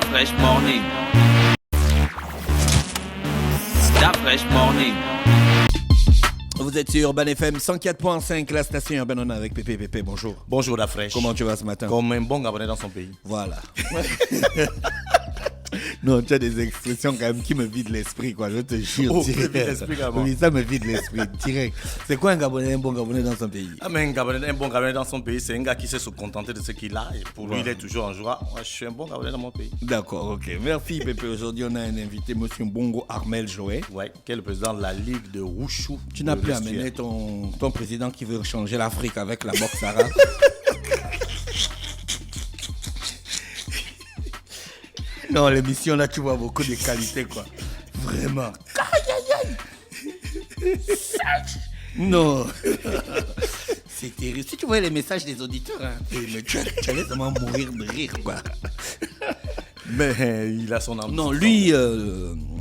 Fresh Morning. Fresh Morning. Vous êtes sur Urban FM 104.5, la station Urban. On est avec Pépé. Pépé, bonjour. Bonjour la fraîche. Comment tu vas ce matin? Comme un bon Gabonais dans son pays. Voilà. Non, tu as des expressions quand même qui me vident l'esprit, quoi. Je te jure. Oh, direct. vide l'esprit, carrément. Oui, ça me vide l'esprit, direct. C'est quoi un bon Gabonais dans son pays? Ah, mais un bon Gabonais dans son pays, c'est un gars qui sait se contenter de ce qu'il a. Et pour lui, il est toujours en joie. Moi, je suis un bon Gabonais dans mon pays. D'accord, ok. Merci, Pépé. Aujourd'hui, on a un invité, monsieur Bongo Armel Joé. Ouais, qui est le président de la Ligue de Wushu. Tu n'as plus amené ton président qui veut changer l'Afrique avec la boxe arabe. Non, l'émission là, tu vois beaucoup de qualité, quoi. Vraiment. Aïe, aïe, aïe. Non. C'est terrible. Si tu voyais les messages des auditeurs, hein, mais tu allais vraiment mourir de rire, quoi. Mais il a son âme. Non, lui,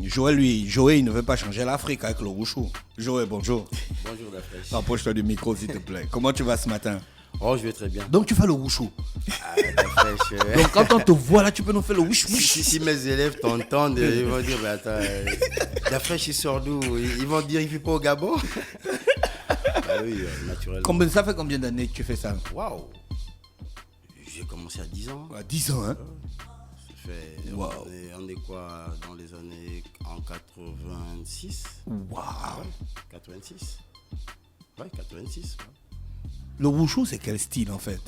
Joël, il ne veut pas changer l'Afrique avec le Wushu. Joël, bonjour. Bonjour la fraîche. Rapproche-toi du micro, s'il te plaît. Comment tu vas ce matin? Oh, je vais très bien. Donc, tu fais le Wushu. Ah, la fraîche. Donc, quand on te voit là, tu peux nous faire le Wushu. Si mes élèves t'entendent, ils vont dire, mais attends, la fraîche, il sort d'où? Ils vont dire, il ne vit pas au Gabon? Ah oui, naturellement. Ça fait combien d'années que tu fais ça? Waouh! J'ai commencé à 10 ans. À 10 ans, hein? Ça fait, Wow. on est quoi dans les années en 86? Waouh! 86? Ouais, 86. Ouais. Le Wushu, c'est quel style en fait?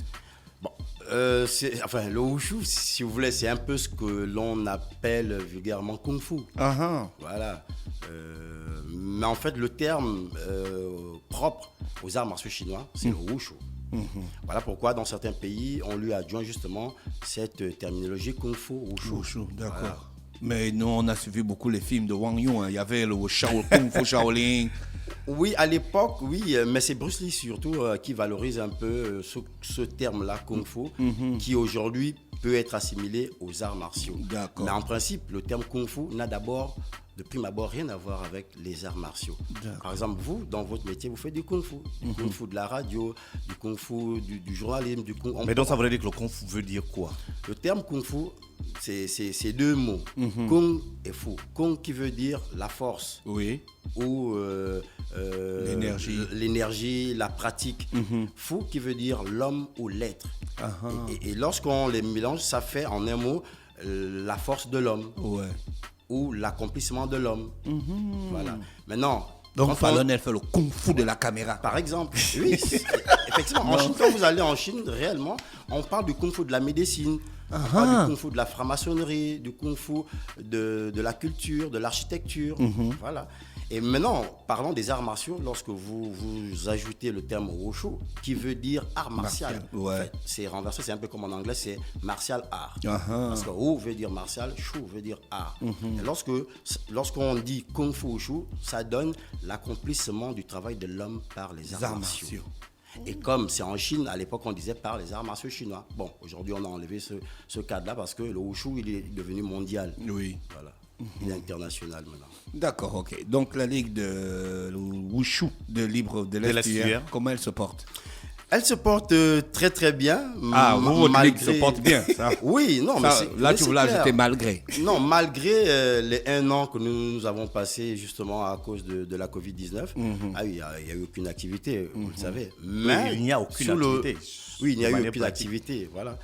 Bon, le wushu, si vous voulez, c'est un peu ce que l'on appelle vulgairement kung fu. Voilà. Mais en fait, le terme propre aux arts martiaux chinois, c'est le wushu. Voilà pourquoi dans certains pays, on lui adjoint justement cette terminologie kung fu wushu. Wushu, d'accord. Voilà. Mais nous, on a suivi beaucoup les films de Wang Yun. Hein. Il y avait le Kung Fu Shaolin. Oui, à l'époque, oui, mais c'est Bruce Lee surtout qui valorise un peu ce terme-là, kung fu, qui aujourd'hui peut être assimilé aux arts martiaux. D'accord. Mais en principe, le terme kung fu n'a d'abord, de prime abord, rien à voir avec les arts martiaux. Par exemple, vous, dans votre métier, vous faites du kung fu. Du kung fu de la radio, du kung fu du journalisme, du kung fu. Mais donc, ça voudrait dire que le kung fu veut dire quoi? Le terme kung fu, c'est deux mots, kung et fu. Kung qui veut dire la force. Oui. Ou l'énergie, la pratique. Fu qui veut dire l'homme ou l'être. Et lorsqu'on les mélange, ça fait en un mot la force de l'homme. Ouais. Ou l'accomplissement de l'homme. Voilà. Maintenant. Donc Fallon, elle fait le kung fu de la caméra. Par exemple, oui, effectivement, en Chine, quand vous allez en Chine, réellement, on parle du kung fu de la médecine, on parle du kung fu de la franc-maçonnerie, du kung fu de la culture, de l'architecture, voilà. Et maintenant, parlons des arts martiaux, lorsque vous ajoutez le terme wushu, qui veut dire art martial. Ouais. En fait, c'est renversé, c'est un peu comme en anglais, c'est martial art. Parce que wu veut dire martial, shu veut dire art. Et lorsqu'on dit kung fu wushu, ça donne l'accomplissement du travail de l'homme par les arts martiaux. Et comme c'est en Chine, à l'époque, on disait par les arts martiaux chinois. Bon, aujourd'hui, on a enlevé ce cadre-là parce que le wushu, il est devenu mondial. Oui. Voilà. Il est international maintenant. D'accord, ok. Donc la ligue de Wushu de Libre de l'Estuaire, comment elle se porte? Elle se porte très très bien. Votre ligue se porte bien, ça. Oui, non, mais là tu voulais ajouter malgré. Non, malgré les 1 an que nous avons passé justement à cause de la Covid-19, il n'y a eu aucune activité, vous le savez. Mais il n'y a aucune activité. Oui, il n'y a eu aucune activité, voilà.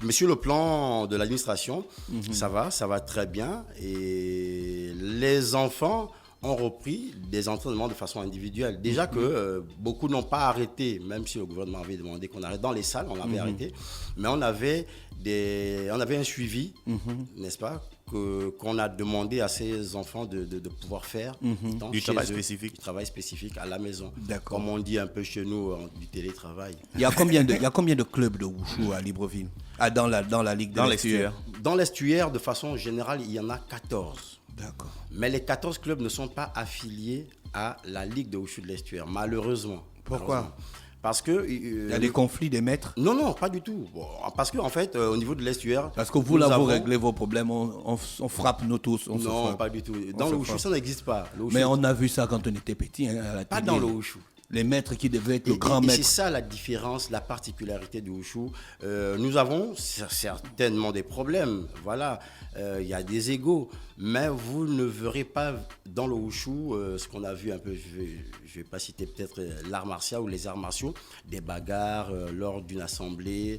Mais sur le plan de l'administration, ça va très bien. Et les enfants ont repris des entraînements de façon individuelle. Déjà que beaucoup n'ont pas arrêté, même si le gouvernement avait demandé qu'on arrête dans les salles, on avait arrêté. Mais on avait un suivi, n'est-ce pas, qu'on a demandé à ces enfants de pouvoir faire du travail spécifique. Du travail spécifique à la maison. D'accord. Comme on dit un peu chez nous, du télétravail. Il y a combien de clubs de Wushu à Libreville? Dans la ligue de l'Estuaire? Dans l'Estuaire, de façon générale, il y en a 14. D'accord. Mais les 14 clubs ne sont pas affiliés à la Ligue de Wushu de l'Estuaire, malheureusement. Pourquoi? Parce que... il y a des conflits des maîtres? Non, pas du tout. Bon, parce qu'en fait, au niveau de l'Estuaire... Parce que vous, là, vous réglez vos problèmes, on frappe nous tous. Non, pas du tout. Dans le Wushu, ça n'existe pas. Mais on a vu ça quand on était petit. Hein, à la pas télé. dans le Wushu. Les maîtres qui devaient être le Et grand c'est maître. ça la différence, la particularité du wushu. Nous avons certainement des problèmes, voilà, il y a des égos, mais vous ne verrez pas dans le wushu ce qu'on a vu un peu, je vais pas citer peut-être l'art martial ou les arts martiaux, des bagarres lors d'une assemblée,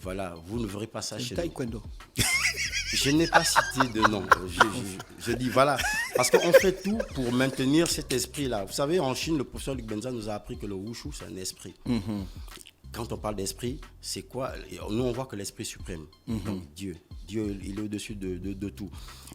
voilà, vous ne verrez pas ça chez nous. Taekwondo. Je n'ai pas cité de nom. Je dis voilà. Parce qu'on fait tout pour maintenir cet esprit-là. Vous savez, en Chine, le professeur Luc Benza nous a appris que le wushu, c'est un esprit. Quand on parle d'esprit, c'est quoi? Nous, on voit que l'esprit suprême. Donc Dieu. Dieu, il est au-dessus de tout.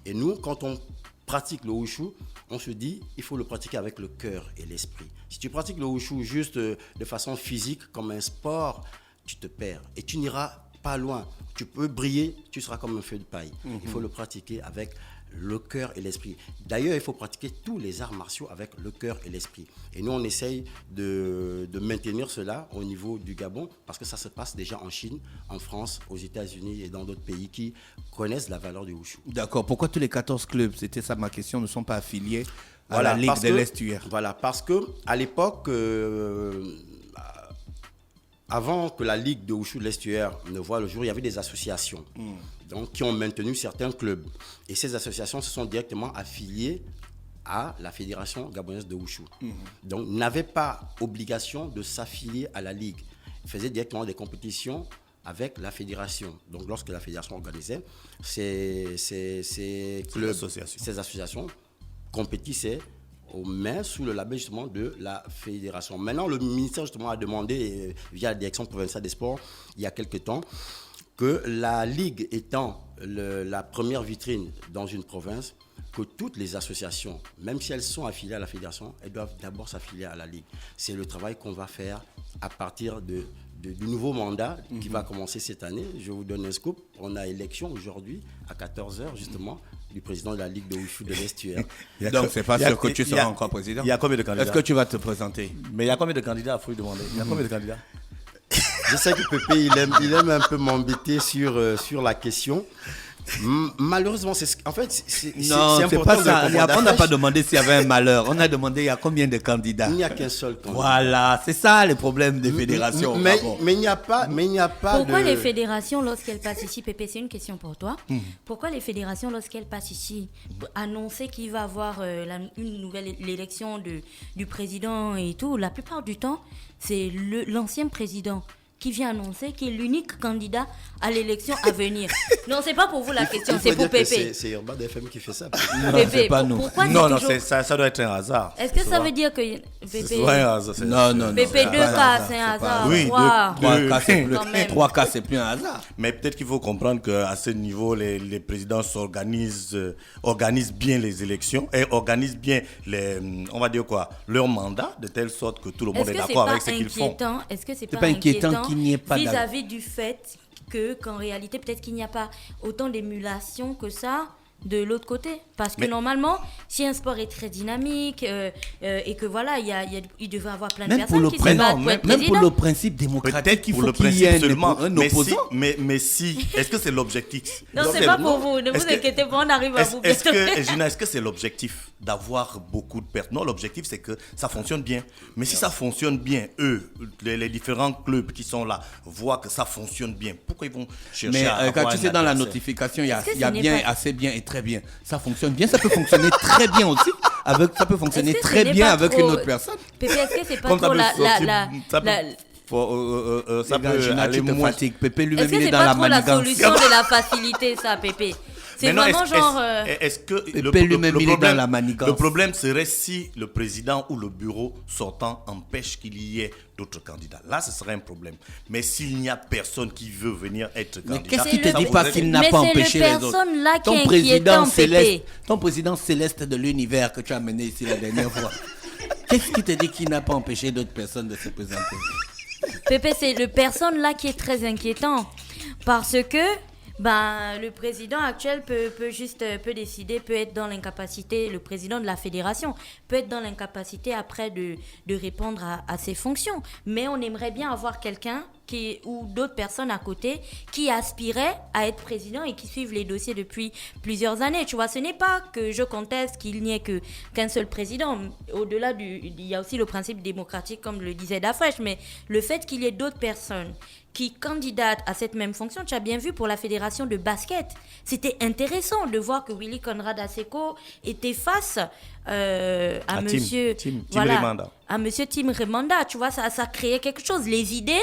Et nous, quand on pratique le wushu, on se dit, il faut le pratiquer avec le cœur et l'esprit. Si tu pratiques le wushu juste de façon physique, comme un sport, tu te perds. Et tu n'iras pas loin. Tu peux briller, tu seras comme un feu de paille. Il faut le pratiquer avec le cœur et l'esprit. D'ailleurs, il faut pratiquer tous les arts martiaux avec le cœur et l'esprit. Et nous, on essaye de maintenir cela au niveau du Gabon, parce que ça se passe déjà en Chine, en France, aux États-Unis et dans d'autres pays qui connaissent la valeur du wushu. D'accord. Pourquoi tous les 14 clubs, c'était ça ma question, ne sont pas affiliés à Voilà, la Ligue parce de que- l'Estuaire? Voilà, parce qu'à l'époque, avant que la Ligue de wushu de l'Estuaire ne voie le jour, il y avait des associations donc, qui ont maintenu certains clubs. Et ces associations se sont directement affiliées à la Fédération gabonaise de wushu. Donc, n'avaient pas obligation de s'affilier à la Ligue. Ils faisaient directement des compétitions avec la fédération. Donc, lorsque la fédération organisait, ces clubs, ces associations compétissaient mais sous le label justement de la fédération. Maintenant, le ministère justement a demandé, via la direction provinciale des sports, il y a quelques temps, que la Ligue étant la première vitrine dans une province, que toutes les associations, même si elles sont affiliées à la fédération, elles doivent d'abord s'affilier à la Ligue. C'est le travail qu'on va faire à partir du nouveau mandat qui va commencer cette année. Je vous donne un scoop. On a élection aujourd'hui à 14h justement du président de la Ligue de wushu de l'Estuaire. Donc, c'est pas sûr que tu seras encore président. Il y a combien de candidats? Est-ce que tu vas te présenter? Mais il y a combien de candidats, il faut lui demander. Il y a combien de candidats? Je sais que Pépé, il aime un peu m'embêter sur la question. Malheureusement, en fait, c'est Non, c'est important pas de ça. comprendre. On n'a pas demandé s'il y avait un malheur. On a demandé il y a combien de candidats. Il n'y a qu'un seul candidat. Voilà, c'est ça le problème des fédérations. Mais Bravo. il n'y a pas Pourquoi de... les fédérations, lorsqu'elles passent ici, Pépé, c'est une question pour toi. Pourquoi les fédérations, lorsqu'elles passent ici, annoncer qu'il va y avoir une nouvelle élection du président et tout, la plupart du temps, c'est l'ancien président qui vient annoncer qu'il est l'unique candidat à l'élection à venir. Non, c'est pas pour vous la question, c'est pour Pépé. C'est Urban FM qui fait ça. Non, Pépé, c'est pas nous. pourquoi Non, c'est non, toujours... ça doit être un hasard. Est-ce que ça veut dire que Pépé... Ouais, un hasard, c'est- Non. Pépé, c'est deux pas un cas, hasard, c'est un c'est pas hasard. Oui, Trois. Trois cas, c'est Quand plus, même. 3 cas, c'est plus un hasard. Mais peut-être qu'il faut comprendre qu'à ce niveau, les présidents organisent bien les élections et organisent bien on va dire quoi, leur mandat, de telle sorte que tout le monde Est-ce est que c'est d'accord pas avec ce qu'ils font. inquiétant? Est-ce que c'est C'est pas pas inquiétant inquiétant qu'il n'y ait pas vis-à-vis du fait qu'en réalité, peut-être qu'il n'y a pas autant d'émulation que ça de l'autre côté? Parce que Mais- normalement, si un sport est très dynamique et que voilà, il devrait y avoir plein de Même pour personnes le qui se battent principe, pour être même pour président. le principe démocratique, Peut-être il pour faut le qu'il y ait principe seulement, un mais si, opposant. mais si, est-ce que c'est l'objectif? Non, Donc, c'est pas pour vous. Ne est-ce vous que- inquiétez pas, on arrive à vous. Est-ce que, Gina, est-ce que c'est l'objectif d'avoir beaucoup de personnes? Non, l'objectif c'est que ça fonctionne bien. Mais si ça fonctionne bien, eux, les différents clubs qui sont là, voient que ça fonctionne bien, pourquoi ils vont chercher Mais à quand avoir tu un sais, dans la adversaire? notification, il y a, Est-ce que il y a ce n'est bien, pas- assez bien et très bien. Ça fonctionne bien, ça peut fonctionner très bien aussi. Ça peut fonctionner Est-ce que ce très n'est bien pas avec trop- une autre personne. Pépé, est-ce que c'est pas Comme ça trop peut la... sortir- ça peut- la- Ça Les gars, peut Gina, aller tu te moins. fatigues. Pépé Est-ce lui-même, que il est c'est dans pas la trop la manigance. solution de la facilité, ça, Pépé? C'est Mais non, vraiment genre... est-ce que Pépé lui-même, il est dans la manigance. le problème serait si le président ou le bureau sortant empêche qu'il y ait d'autres candidats. Là, ce serait un problème. Mais s'il n'y a personne qui veut venir être Mais candidat, qu'est-ce qui C'est te le- dit pas Mais qu'il n'a c'est pas le empêché les autres? personne-là qui est président inquiétant, céleste, Pépé. ton président céleste de l'univers que tu as amené ici la dernière fois. Qu'est-ce qui te dit qu'il n'a pas empêché d'autres personnes de se présenter? Pépé, c'est le personne là qui est très inquiétant. Parce que, Le président actuel peut décider, peut être dans l'incapacité, le président de la fédération peut être dans l'incapacité après de répondre à ses fonctions. Mais on aimerait bien avoir quelqu'un ou d'autres personnes à côté qui aspiraient à être président et qui suivent les dossiers depuis plusieurs années. Tu vois, ce n'est pas que je conteste qu'il n'y ait qu'un seul président. Au-delà il y a aussi le principe démocratique, comme le disait Dafresh, mais le fait qu'il y ait d'autres personnes qui candidatent à cette même fonction. Tu as bien vu pour la fédération de basket. C'était intéressant de voir que Willy Conrad Asseco était face à monsieur Remanda. À monsieur Tim Remanda. Tu vois, ça créait quelque chose. Les idées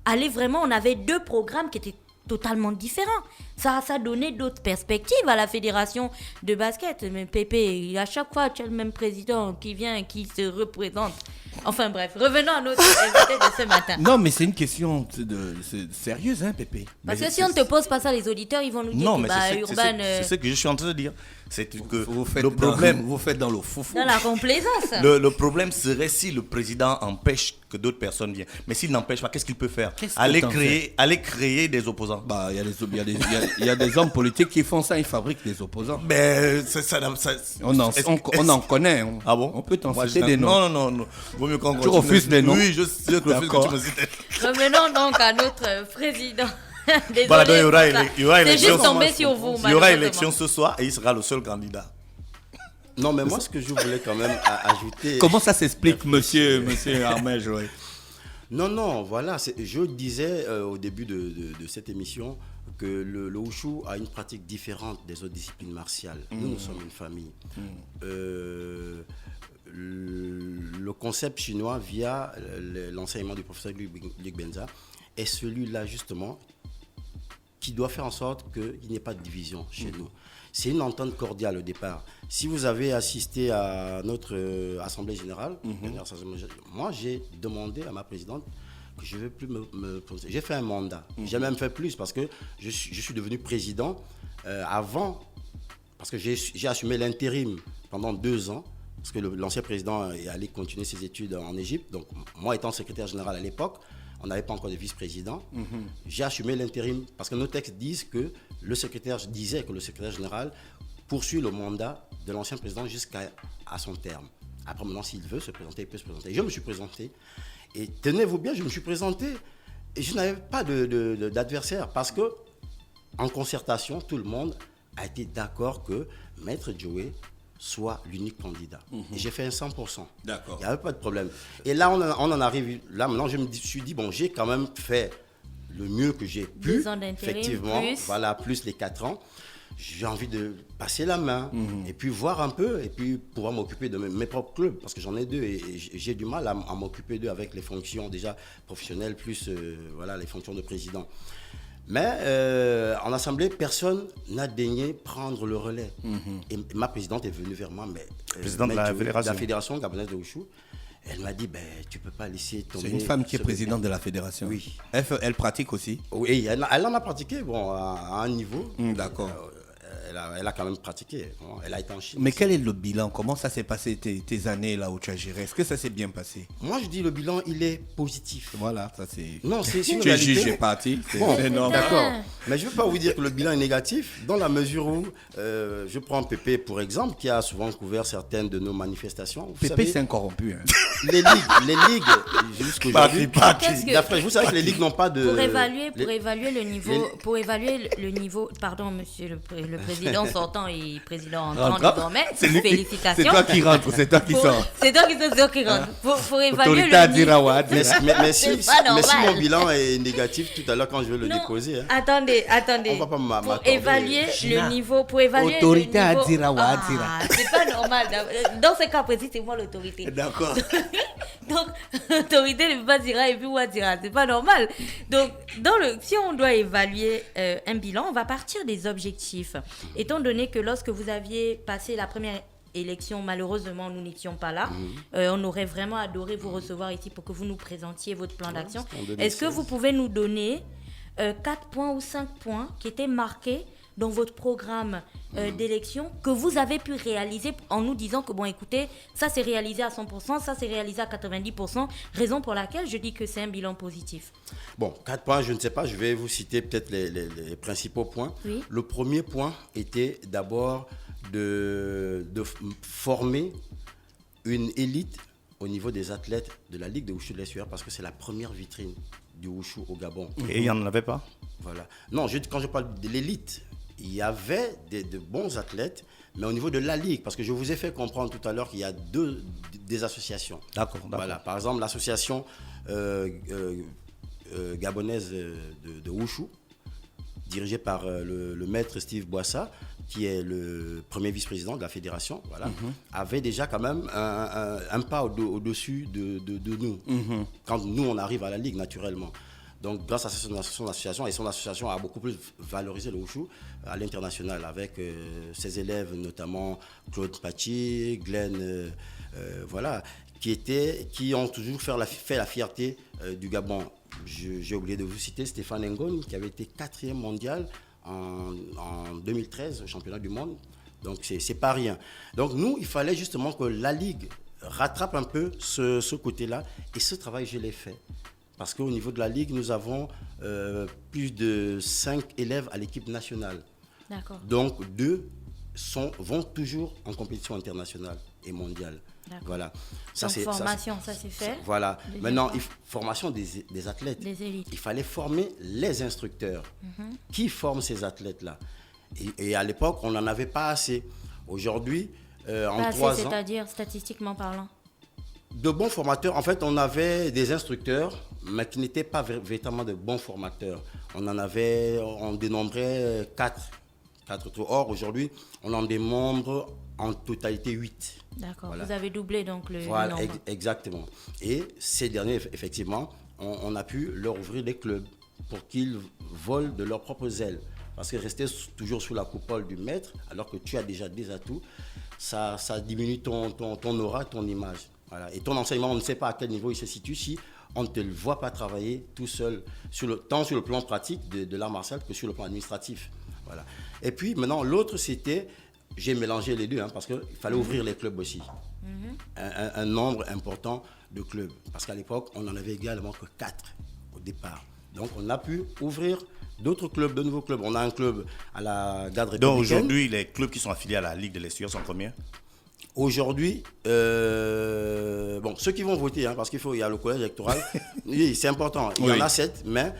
allaient vraiment... On avait 2 programmes qui étaient totalement différents. Ça donnait d'autres perspectives à la fédération de basket. Mais Pépé, à chaque fois, tu as le même président qui vient, qui se représente. Enfin bref, revenons à notre invité de ce matin. Non, mais c'est une question sérieuse, hein, Pépé. Parce que si on ne te pose pas ça, les auditeurs, ils vont nous dire non, que mais Urban... c'est ce que je suis en train de dire. C'est que Vous faites dans le foufou. Dans la complaisance. Le problème serait si le président empêche que d'autres personnes viennent. Mais s'il n'empêche pas, qu'est-ce qu'il peut faire? Aller créer des opposants. Il y a des hommes politiques qui font ça, ils fabriquent des opposants. Mais on en connaît. Ah bon? On peut t'en citer des noms. Non. Vaut mieux qu'on Tu refuses des noms? Oui, je refuse que tu me cites. Revenons donc à notre président. Désolé, Voilà, donc il y aura c'est élection. juste tombé sur vous. Il y aura élection ce soir et il sera le seul candidat. Non, mais moi, ce que je voulais quand même ajouter... Comment ça s'explique, monsieur Armel Joël? Non, voilà. Je disais au début de cette émission que le wushu a une pratique différente des autres disciplines martiales. Nous sommes une famille. Le concept chinois, via l'enseignement du professeur Luc Benza, est celui-là, justement, qui doit faire en sorte qu'il n'y ait pas de division chez nous. C'est une entente cordiale au départ. Si vous avez assisté à notre assemblée générale, moi j'ai demandé à ma présidente que je ne veux plus me prononcer. J'ai fait un mandat. J'ai même fait plus parce que je suis devenu président avant, parce que j'ai assumé l'intérim pendant 2 ans, parce que l'ancien président est allé continuer ses études en Égypte. Donc moi étant secrétaire général à l'époque, on n'avait pas encore de vice-président. J'ai assumé l'intérim parce que nos textes disent que le secrétaire général poursuit le mandat de l'ancien président jusqu'à son terme. Après, maintenant, s'il veut se présenter, il peut se présenter. Je me suis présenté. Et tenez-vous bien, je me suis présenté. Et je n'avais pas d'adversaire parce que, en concertation, tout le monde a été d'accord que Maître Joe soit l'unique candidat. Et j'ai fait un 100%. D'accord. Il n'y avait pas de problème. Et là, on en arrive... Là, maintenant, je me suis dit, bon, j'ai quand même fait le mieux que j'ai pu. 2 ans d'intérim, effectivement, plus. voilà, plus les 4 ans. J'ai envie de passer la main et puis voir un peu et puis pouvoir m'occuper de mes propres clubs parce que j'en ai 2 et j'ai du mal à m'occuper d'eux avec les fonctions déjà professionnelles plus les fonctions de président. Mais en assemblée, personne n'a daigné prendre le relais. Et ma présidente est venue vers moi, présidente de la fédération gabonaise de wushu. Elle m'a dit, tu ne peux pas laisser tomber... C'est une femme qui est présidente de la fédération. Oui. Elle pratique aussi? Oui, elle en a pratiqué à un niveau. D'accord. Elle a quand même pratiqué. Elle a été en Chine. Mais quel est le bilan? Comment ça s'est passé tes années là où tu as géré? Est-ce que ça s'est bien passé? Moi, je dis le bilan, il est positif. Voilà, ça c'est... Non, c'est une Tu es réalité. jugé parti. Bon, C'est normal. d'accord. Mais je ne veux pas vous dire que le bilan est négatif, dans la mesure où je prends Pépé pour exemple, qui a souvent couvert certaines de nos manifestations. Vous Pépé, savez, c'est un corrompu. Hein. les ligues, jusqu'aujourd'hui, d'après vous savez que les ligues n'ont pas de... Pour évaluer le niveau, pardon, monsieur le président sortant et président entrant désormais, félicitations. C'est toi qui rentre, c'est toi qui sors. C'est toi qui rentre. Pour évaluer Autorité à le dire niveau. à Mais si pas normal. mon bilan est négatif tout à l'heure quand je vais le déposer... Hein, Attendez. on va pas Pour m'accorder. évaluer le niveau, Autorité à niveau... dire à c'est pas normal. Dans ce cas précis, c'est moi l'autorité. D'accord. Donc, l'autorité ne peut pas dire et puis Ouattara, c'est pas normal. Donc, si on doit évaluer un bilan, on va partir des objectifs. Étant donné que lorsque vous aviez passé la première élection, malheureusement, nous n'étions pas là. On aurait vraiment adoré vous recevoir ici pour que vous nous présentiez votre plan d'action. Est-ce que vous pouvez nous donner 4 points ou 5 points qui étaient marqués dans votre programme d'élection que vous avez pu réaliser en nous disant que, bon, écoutez, ça c'est réalisé à 100%, ça c'est réalisé à 90%, raison pour laquelle je dis que c'est un bilan positif. Bon, 4 points, je ne sais pas, je vais vous citer peut-être les principaux points. Oui. Le premier point était d'abord de former une élite au niveau des athlètes de la Ligue de Wushu de l'Estuaire, parce que c'est la première vitrine du Wushu au Gabon. Et il n'y en avait pas? Voilà. Non, quand je parle de l'élite, il y avait de bons athlètes, mais au niveau de la Ligue, parce que je vous ai fait comprendre tout à l'heure qu'il y a des associations. D'accord. Voilà. Par exemple, l'association gabonaise de Wushu, dirigée par le maître Steve Boissa, qui est le premier vice-président de la fédération, voilà, avait déjà quand même un pas au-dessus de nous, quand nous on arrive à la Ligue naturellement. Donc grâce à son association, et son association a beaucoup plus valorisé le Wushu à l'international, avec ses élèves notamment Claude Pachi, Glenn, voilà, qui ont toujours fait la fierté du Gabon. J'ai oublié de vous citer Stéphane Ngon, qui avait été 4e mondial en 2013 au championnat du monde. Donc c'est pas rien. Donc nous, il fallait justement que la Ligue rattrape un peu ce côté-là, et ce travail je l'ai fait. Parce qu'au niveau de la Ligue, nous avons plus de 5 élèves à l'équipe nationale. D'accord. Donc 2 vont toujours en compétition internationale et mondiale. D'accord. Voilà. Donc formation, ça c'est fait. Voilà. Deuxième Maintenant, point. formation des athlètes. Des élites. Il fallait former les instructeurs. Qui forment ces athlètes-là? Et à l'époque, on n'en avait pas assez. Aujourd'hui, en Pas 3 assez, ans, c'est-à-dire statistiquement parlant. de bons formateurs, en fait, on avait des instructeurs, mais qui n'étaient pas véritablement de bons formateurs. On dénombrait 4. Or, aujourd'hui, on en dénombre en totalité 8. D'accord. Voilà. Vous avez doublé donc le Voilà, nombre. exactement. Et ces derniers, effectivement, on a pu leur ouvrir des clubs pour qu'ils volent de leurs propres ailes. Parce que rester toujours sous la coupole du maître, alors que tu as déjà des atouts, ça diminue ton aura, ton image. Voilà. Et ton enseignement, on ne sait pas à quel niveau il se situe si on ne te le voit pas travailler tout seul, tant sur le plan pratique de l'art martial que sur le plan administratif. Voilà. Et puis maintenant, l'autre, c'était, j'ai mélangé les deux, parce qu'il fallait ouvrir les clubs aussi. Un nombre important de clubs. Parce qu'à l'époque, on n'en avait également que 4 au départ. Donc on a pu ouvrir d'autres clubs, de nouveaux clubs. On a un club à la garde républicaine. Donc aujourd'hui, les clubs qui sont affiliés à la Ligue de l'Estuaire sont combien? Aujourd'hui, ceux qui vont voter, parce qu'il y a le collège électoral, oui, c'est important. Il y en a 7, mais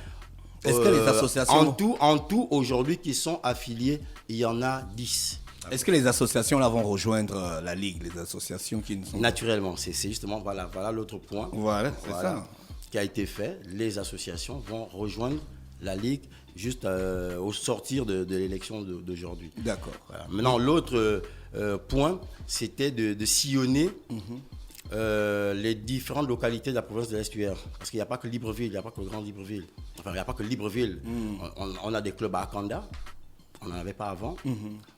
Est-ce que les associations... en tout, aujourd'hui, qui sont affiliés, il y en a 10. Est-ce que les associations là vont rejoindre la Ligue, les associations qui ne sont... Naturellement, c'est justement, voilà l'autre point. Voilà, c'est ça. Qui a été fait. Les associations vont rejoindre la Ligue juste au sortir de l'élection d'aujourd'hui. D'accord. Voilà. Maintenant, l'autre point, c'était de sillonner les différentes localités de la province de l'Estuaire. Parce qu'il n'y a pas que Libreville, il n'y a pas que le Grand Libreville. Enfin, il n'y a pas que Libreville. On a des clubs à Akanda, on n'en avait pas avant.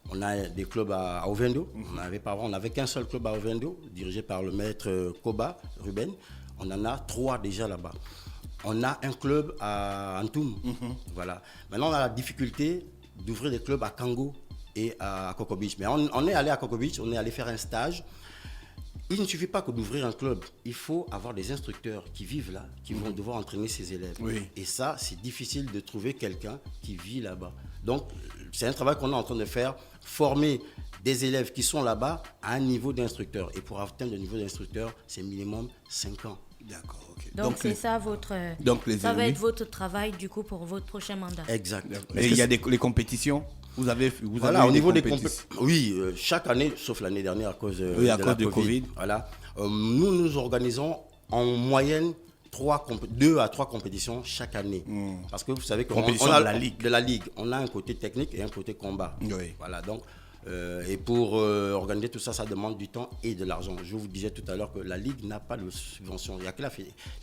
On a des clubs à Ovendo, on n'en avait pas avant. On n'avait qu'un seul club à Ovendo, dirigé par le maître Koba, Ruben. On en a 3 déjà là-bas. On a un club à Antoum. Voilà. Maintenant, on a la difficulté d'ouvrir des clubs à Kango et à Coco Beach. Mais on est allé à Coco Beach, on est allé faire un stage. Il ne suffit pas que d'ouvrir un club. Il faut avoir des instructeurs qui vivent là, qui vont devoir entraîner ses élèves. Oui. Et ça, c'est difficile de trouver quelqu'un qui vit là-bas. Donc, c'est un travail qu'on est en train de faire, former des élèves qui sont là-bas à un niveau d'instructeur. Et pour atteindre le niveau d'instructeur, c'est minimum 5 ans. D'accord, ok. Donc c'est ça votre... ça va être votre travail du coup pour votre prochain mandat. Exact. Et il y a les compétitions. Vous avez au niveau des compétitions. Oui, chaque année, sauf l'année dernière à cause de à cause la de Covid. Voilà. Nous organisons en moyenne 2 à 3 compétitions chaque année. Parce que vous savez qu'on a de la ligue. On a un côté technique et un côté combat. Oui. Voilà, donc, et pour organiser tout ça, ça demande du temps et de l'argent. Je vous disais tout à l'heure que la ligue n'a pas de subvention. Il y a que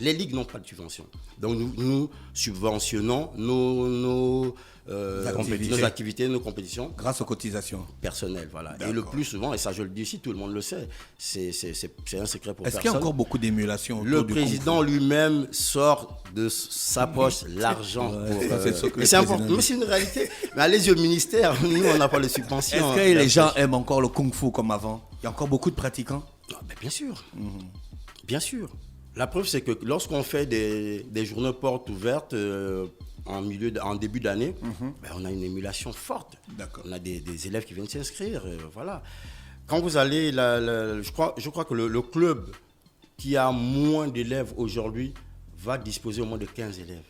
les ligues n'ont pas de subvention. Donc nous subventionnons nos activités, nos compétitions Grâce aux cotisations. personnelles. Voilà. Et D'accord. le plus souvent, et ça je le dis ici, tout le monde le sait, c'est un secret pour Est-ce personne. qu'il y a encore beaucoup d'émulation autour Le du président Kung Fu? lui-même sort de sa poche l'argent. Ouais, pour, c'est ce que et le c'est important, président mais c'est une réalité. Mais allez-y au ministère, nous on n'a pas les subventions. Est-ce que les gens aiment encore le Kung Fu comme avant? Il y a encore beaucoup de pratiquants? Ah, ben, bien sûr. Bien sûr. La preuve, c'est que lorsqu'on fait des journées portes ouvertes en début d'année, ben, on a une émulation forte. D'accord. On a des élèves qui viennent s'inscrire. Voilà. Quand vous allez, je crois que le club qui a moins d'élèves aujourd'hui va disposer au moins de 15 élèves.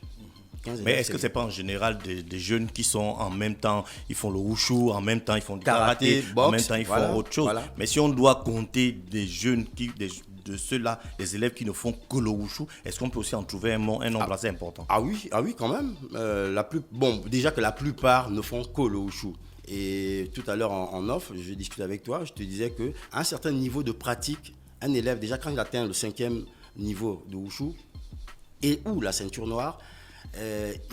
15 Mais élèves, est-ce que c'est pas en général des jeunes qui sont en même temps, ils font le wushu, en même temps ils font du Karaté, karaté, en boxe, même temps ils voilà, font autre chose. voilà. Mais si on doit compter des jeunes de ceux-là, les élèves qui ne font que le wushu, est-ce qu'on peut aussi en trouver un nombre assez important? Ah oui, quand même. Déjà que la plupart ne font que le wushu. Et tout à l'heure en off, je discutais avec toi, je te disais qu'à un certain niveau de pratique, un élève, déjà quand il atteint le 5e niveau de wushu et ou la ceinture noire,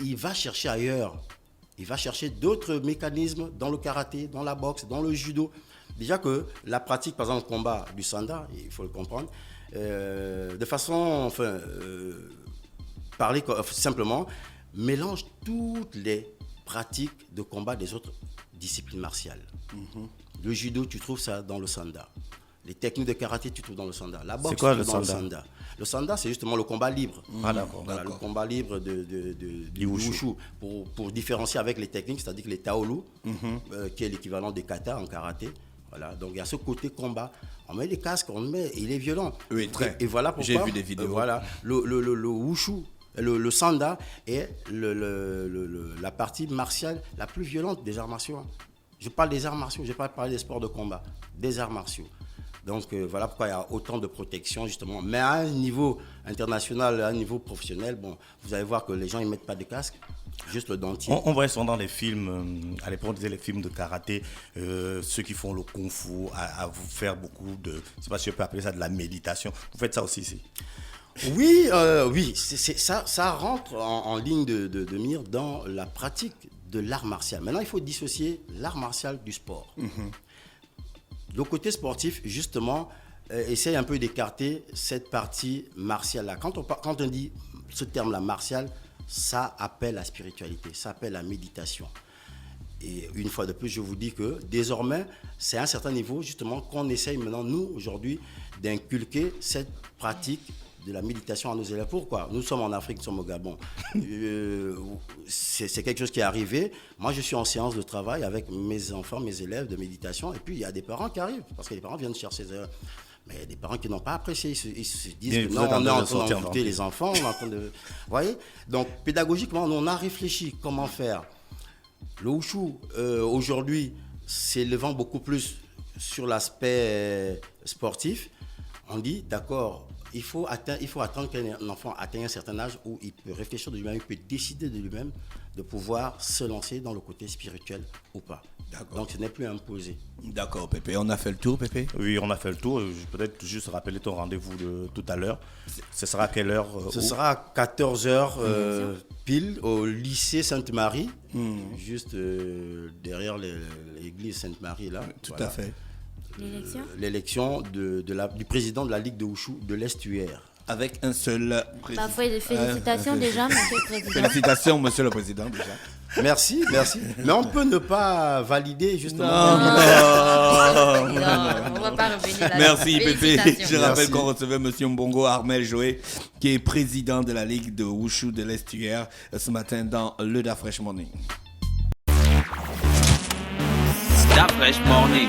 il va chercher ailleurs. Il va chercher d'autres mécanismes dans le karaté, dans la boxe, dans le judo. Déjà que la pratique, par exemple, le combat du sanda, il faut le comprendre, de façon, parler simplement, mélange toutes les pratiques de combat des autres disciplines martiales. Le judo, tu trouves ça dans le sanda. Les techniques de karaté, tu trouves dans le sanda. La boxe, quoi tu le trouves dans sanda? le sanda. Le sanda, c'est justement le combat libre. Ah d'accord. Voilà, le combat libre du wushu. wushu. Pour différencier avec les techniques, c'est-à-dire que les taolu, qui est l'équivalent des kata en karaté. Voilà, donc il y a ce côté combat. On met des casques, il est violent. Oui, très. Et voilà pourquoi. J'ai vu des vidéos. Voilà, le wushu, le sanda est la partie martiale la plus violente des arts martiaux. Je parle des arts martiaux, je ne vais pas parler des sports de combat, des arts martiaux. Donc voilà pourquoi il y a autant de protection justement. Mais à un niveau international, à un niveau professionnel, bon, vous allez voir que les gens ne mettent pas de casque, juste le dentier. On voit souvent dans les films, à l'époque on disait les films de karaté, ceux qui font le kung fu, à vous faire beaucoup de, je ne sais pas si je peux appeler ça de la méditation. Vous faites ça aussi ici? Oui, ça rentre en ligne de mire dans la pratique de l'art martial. Maintenant, il faut dissocier l'art martial du sport. Le côté sportif, justement, essaye un peu d'écarter cette partie martiale-là. Quand on dit ce terme-là, martial, ça appelle la spiritualité, ça appelle la méditation. Et une fois de plus, je vous dis que désormais, c'est à un certain niveau, justement, qu'on essaye maintenant, nous, aujourd'hui, d'inculquer cette pratique de la méditation à nos élèves. Pourquoi? Nous sommes en Afrique, nous sommes au Gabon. C'est quelque chose qui est arrivé. Moi, je suis en séance de travail avec mes enfants, mes élèves de méditation. Et puis, il y a des parents qui arrivent, parce que les parents viennent chercher ces élèves. Mais il y a des parents qui n'ont pas apprécié. Ils se disent que non, on est en train d'embêter les enfants. On est en train de... Vous voyez? Donc, pédagogiquement, on a réfléchi comment faire. Le wushu, aujourd'hui, s'élevant beaucoup plus sur l'aspect sportif, on dit, d'accord, il faut attendre qu'un enfant atteigne un certain âge où il peut réfléchir de lui-même, il peut décider de lui-même de pouvoir se lancer dans le côté spirituel ou pas. Donc ce n'est plus imposé. D'accord, Pépé. On a fait le tour, Pépé? Oui, on a fait le tour. Peut-être juste rappeler ton rendez-vous de tout à l'heure. Ce sera à quelle heure? Ce sera à 14h pile au lycée Sainte-Marie, juste derrière l'église Sainte-Marie là. Tout voilà. à fait. L'élection du président de la Ligue de Wushu de l'Estuaire. Avec un seul président. Félicitations déjà, monsieur le président. Félicitations, monsieur le président, déjà. Merci. Mais on peut ne pas valider justement. Non, on va pas revenir là-dessus. Merci, Pépé. Félicitations. Je rappelle qu'on recevait monsieur Mbongo Armel Joé, qui est président de la Ligue de Wushu de l'Estuaire, ce matin dans le Da Fresh Morning. Da Fresh Morning.